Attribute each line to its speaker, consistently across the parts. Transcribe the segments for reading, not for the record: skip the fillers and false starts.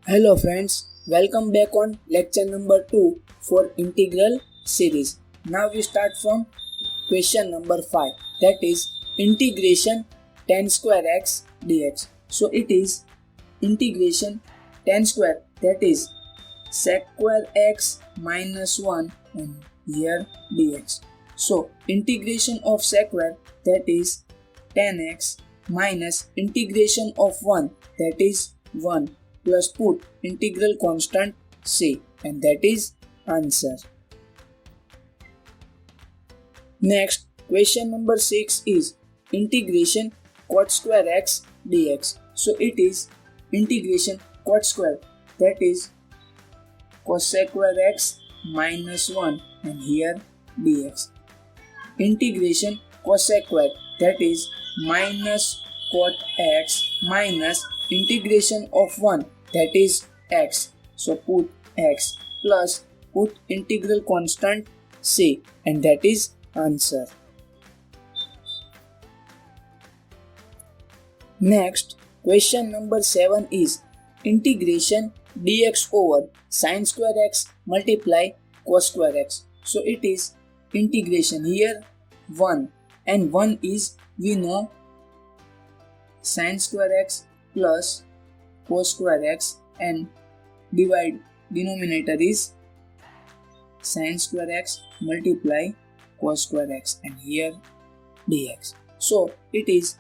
Speaker 1: Hello friends, welcome back on lecture number 2 for integral series. Now we start from question number 5, that is integration tan square x dx. So it is integration tan square, that is sec square x minus 1 and here dx. So integration of sec square, that is tan x minus integration of 1, that is 1, plus put integral constant c, and that is answer. Next, question number 6 is integration cot square x dx. So it is integration cot square, that is cosec square x minus 1 and here dx. Integration cosec square, that is minus cot x minus integration of 1, that is x. So put x plus put integral constant c, and that is answer. Next, question number 7 is integration dx over sin square x multiply cos square x. So it is integration here 1 and 1 is, we know, sin square x plus cos square x, and divide denominator is sin square x multiply cos square x and here dx. So it is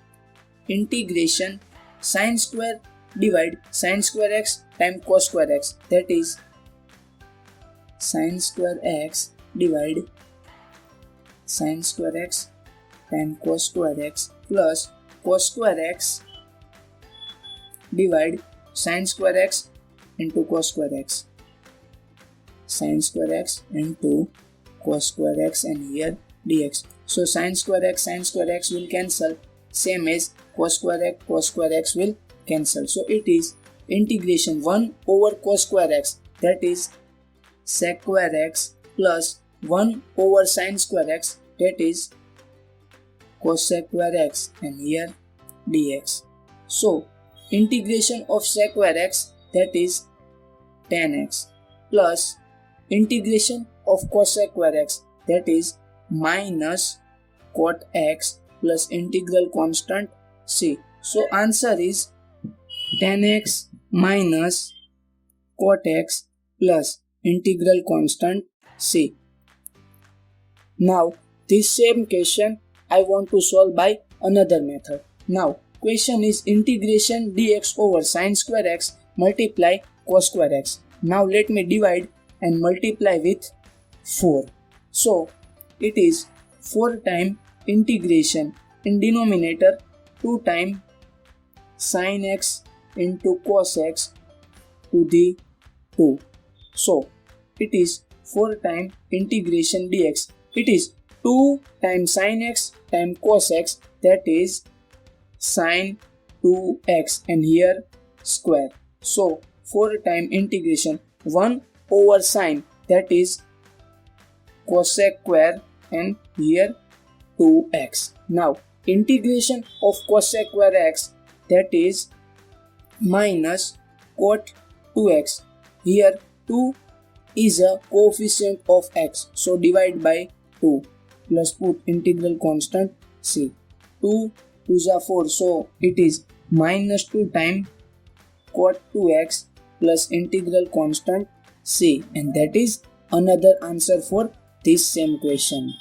Speaker 1: integration sin square divide sin square x times cos square x, that is sin square x divide sin square x times cos square x plus cos square x divide sin square x into cos square x, sin square x into cos square x and here dx. So sin square x will cancel, same as cos square x will cancel. So it is integration 1 over cos square x, that is sec square x plus 1 over sin square x, that is cosec square x and here dx. So integration of sec square x, that is tan x, plus integration of cosec square x, that is minus cot x plus integral constant c. So answer is tan x minus cot x plus integral constant c. Now this same question I want to solve by another method. Now question is integration dx over sin square x multiply cos square x. Now let me divide and multiply with 4. So it is 4 times integration in denominator 2 times sin x into cos x to the 2. So it is 4 times integration dx. It is 2 times sin x times cos x, that is sin 2x and here square. So 4 times integration 1 over sin, that is cosec square and here 2x. Now integration of cosec square x, that is minus cot 2x. Here 2 is a coefficient of x, so divide by 2 plus put integral constant c. 2 2s are 4, so it is minus 2 times cot 2x plus integral constant c, and that is another answer for this same question.